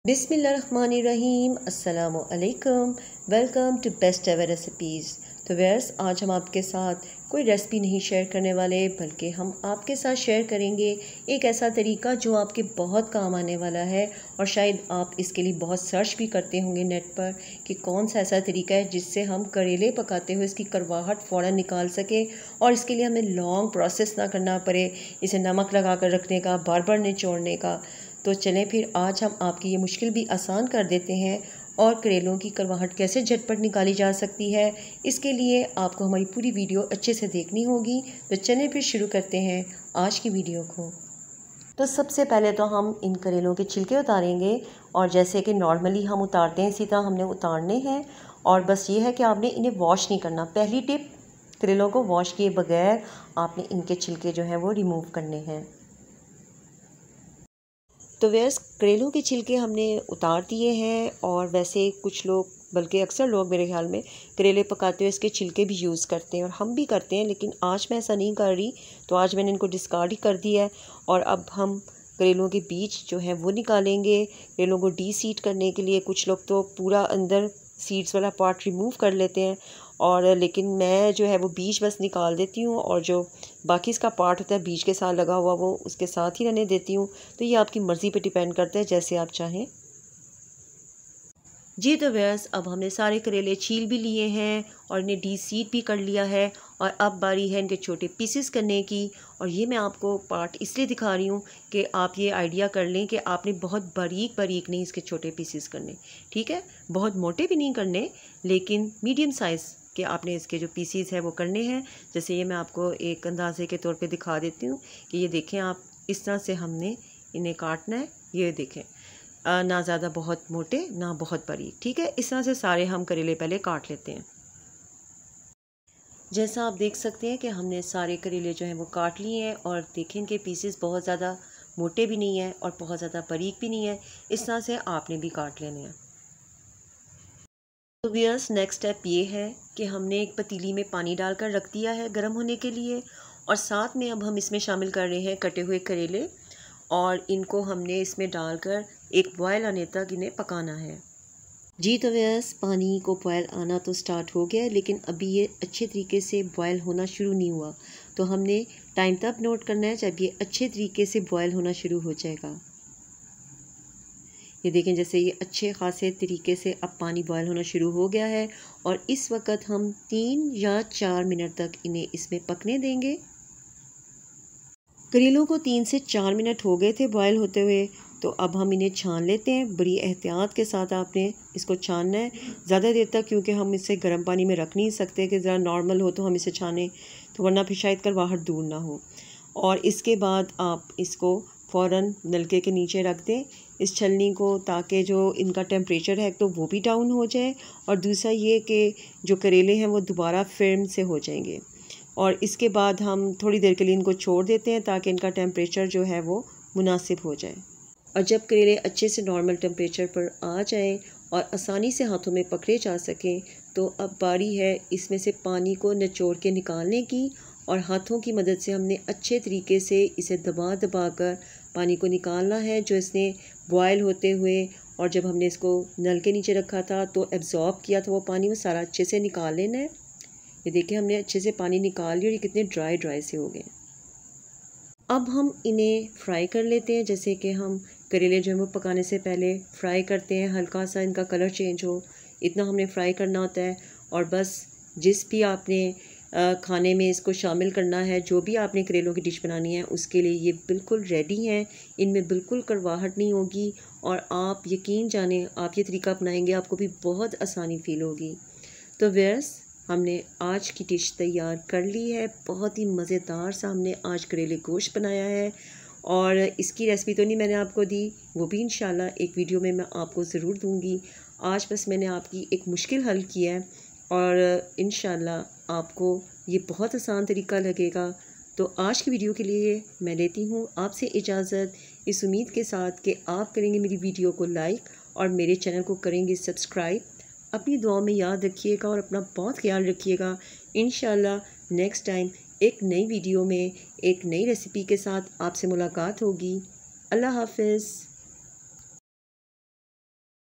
बिस्मिल्लाहिर्रहमानिर्रहीम अस्सलामु अलैकुम। Welcome to Best Ever Recipes. तो व्यूअर्स, आज हम आपके साथ कोई रेसिपी नहीं शेयर करने वाले, बल्कि हम आपके साथ शेयर करेंगे एक ऐसा तरीका जो आपके बहुत काम आने वाला है। और शायद आप इसके लिए बहुत सर्च भी करते होंगे नेट पर कि कौन सा ऐसा तरीका है जिससे हम करेले पकाते हुए इसकी करवाहट फ़ौरन निकाल सकें और इसके लिए हमें लॉन्ग प्रोसेस ना करना पड़े, इसे नमक लगा कर रखने का, बार बार निचोड़ने का। तो चलें फिर आज हम आपकी ये मुश्किल भी आसान कर देते हैं और करेलों की करवाहट कैसे झटपट निकाली जा सकती है, इसके लिए आपको हमारी पूरी वीडियो अच्छे से देखनी होगी। तो चलें फिर शुरू करते हैं आज की वीडियो को। तो सबसे पहले तो हम इन करेलों के छिलके उतारेंगे और जैसे कि नॉर्मली हम उतारते हैं इसी तरह हमने उतारने हैं। और बस ये है कि आपने इन्हें वॉश नहीं करना। पहली टिप, करेलों को वॉश किए बगैर आपने इनके छिलके जो हैं वो रिमूव करने हैं। तो व्यूअर्स, करेलों के छिलके हमने उतार दिए हैं। और वैसे कुछ लोग, बल्कि अक्सर लोग मेरे ख्याल में करेले पकाते हुए इसके छिलके भी यूज़ करते हैं और हम भी करते हैं, लेकिन आज मैं ऐसा नहीं कर रही। तो आज मैंने इनको डिस्कार्ड ही कर दिया है। और अब हम करेलों के बीज जो हैं वो निकालेंगे। करेलों को डीसीड करने के लिए कुछ लोग तो पूरा अंदर सीड्स वाला पार्ट रिमूव कर लेते हैं, और लेकिन मैं जो है वो बीज बस निकाल देती हूँ और जो बाकी इसका पार्ट होता है बीज के साथ लगा हुआ वो उसके साथ ही रहने देती हूँ। तो ये आपकी मर्ज़ी पे डिपेंड करता है, जैसे आप चाहें। जी तो व्यूअर्स, अब हमने सारे करेले छील भी लिए हैं और इन्हें डीसीड भी कर लिया है। और अब बारी है इनके छोटे पीसेस करने की। और ये मैं आपको पार्ट इसलिए दिखा रही हूँ कि आप ये आइडिया कर लें कि आपने बहुत बारीक बारीक नहीं इसके छोटे पीसेस करने, ठीक है। बहुत मोटे भी नहीं करने, लेकिन मीडियम साइज़ के आपने इसके जो पीसेस है वो करने हैं। जैसे ये मैं आपको एक अंदाजे के तौर पे दिखा देती हूँ कि ये देखें, आप इस तरह से हमने इन्हें काटना है। ये देखें, ना ज़्यादा बहुत मोटे ना बहुत बारीक, ठीक है। इस तरह से सारे हम करेले पहले काट लेते हैं। जैसा आप देख सकते हैं कि हमने सारे करेले जो हैं वो काट लिए हैं। और देखें इनके पीसेस बहुत ज़्यादा मोटे भी नहीं है और बहुत ज़्यादा बारीक भी नहीं है। इस तरह से आपने भी काट लेने हैं। तो व्यूअर्स, नेक्स्ट स्टेप ये है कि हमने एक पतीली में पानी डालकर रख दिया है गर्म होने के लिए। और साथ में अब हम इसमें शामिल कर रहे हैं कटे हुए करेले, और इनको हमने इसमें डालकर एक बॉयल आने तक इन्हें पकाना है। जी तो व्यूअर्स, पानी को बॉयल आना तो स्टार्ट हो गया है, लेकिन अभी ये अच्छे तरीके से बॉयल होना शुरू नहीं हुआ। तो हमने टाइम तब नोट करना है जब ये अच्छे तरीके से बॉयल होना शुरू हो जाएगा। ये देखें, जैसे ये अच्छे खासे तरीके से अब पानी बॉयल होना शुरू हो गया है। और इस वक्त हम 3 या 4 मिनट तक इन्हें इसमें पकने देंगे। करेलों को 3 से 4 मिनट हो गए थे बॉयल होते हुए। तो अब हम इन्हें छान लेते हैं। बड़ी एहतियात के साथ आपने इसको छानना है ज़्यादा देर तक, क्योंकि हम इसे गर्म पानी में रख नहीं सकते कि ज़रा नॉर्मल हो तो हम इसे छानें, तो वरना फिर शायद करवाहट दूर ना हो। और इसके बाद आप इसको फ़ौरन नलके के नीचे रख दें इस छलनी को, ताकि जो इनका टेम्परेचर है तो वो भी डाउन हो जाए, और दूसरा ये कि जो करेले हैं वो दोबारा फर्म से हो जाएंगे। और इसके बाद हम थोड़ी देर के लिए इनको छोड़ देते हैं ताकि इनका टेम्परेचर जो है वो मुनासिब हो जाए। और जब करेले अच्छे से नॉर्मल टेम्परेचर पर आ जाएं और आसानी से हाथों में पकड़े जा सकें, तो अब बारी है इसमें से पानी को निचोड़ के निकालने की। और हाथों की मदद से हमने अच्छे तरीके से इसे दबा दबा कर पानी को निकालना है, जो इसने बॉयल होते हुए और जब हमने इसको नल के नीचे रखा था तो एब्जॉर्ब किया था वो पानी, वो सारा अच्छे से निकाल लेना है। ये देखिए, हमने अच्छे से पानी निकाल लिया और ये कितने ड्राई ड्राई से हो गए। अब हम इन्हें फ्राई कर लेते हैं, जैसे कि हम करेले जो है वो पकाने से पहले फ्राई करते हैं, हल्का सा इनका कलर चेंज हो इतना हमने फ्राई करना होता है। और बस जिस भी आपने खाने में इसको शामिल करना है, जो भी आपने करेलों की डिश बनानी है, उसके लिए ये बिल्कुल रेडी हैं। इनमें बिल्कुल करवाहट नहीं होगी और आप यकीन जानें, आप ये तरीका अपनाएंगे आपको भी बहुत आसानी फ़ील होगी। तो व्यूअर्स, हमने आज की डिश तैयार कर ली है। बहुत ही मज़ेदार सा हमने आज करेले गोश्त बनाया है। और इसकी रेसिपी तो नहीं मैंने आपको दी, वो भी इंशाल्लाह एक वीडियो में मैं आपको ज़रूर दूंगी। आज बस मैंने आपकी एक मुश्किल हल किया है और इंशाल्लाह आपको ये बहुत आसान तरीका लगेगा। तो आज की वीडियो के लिए मैं लेती हूँ आपसे इजाज़त, इस उम्मीद के साथ कि आप करेंगे मेरी वीडियो को लाइक और मेरे चैनल को करेंगे सब्सक्राइब। अपनी दुआ में याद रखिएगा और अपना बहुत ख्याल रखिएगा। इंशाल्लाह नेक्स्ट टाइम एक नई वीडियो में एक नई रेसिपी के साथ आपसे मुलाकात होगी। अल्लाह हाफ़िज़।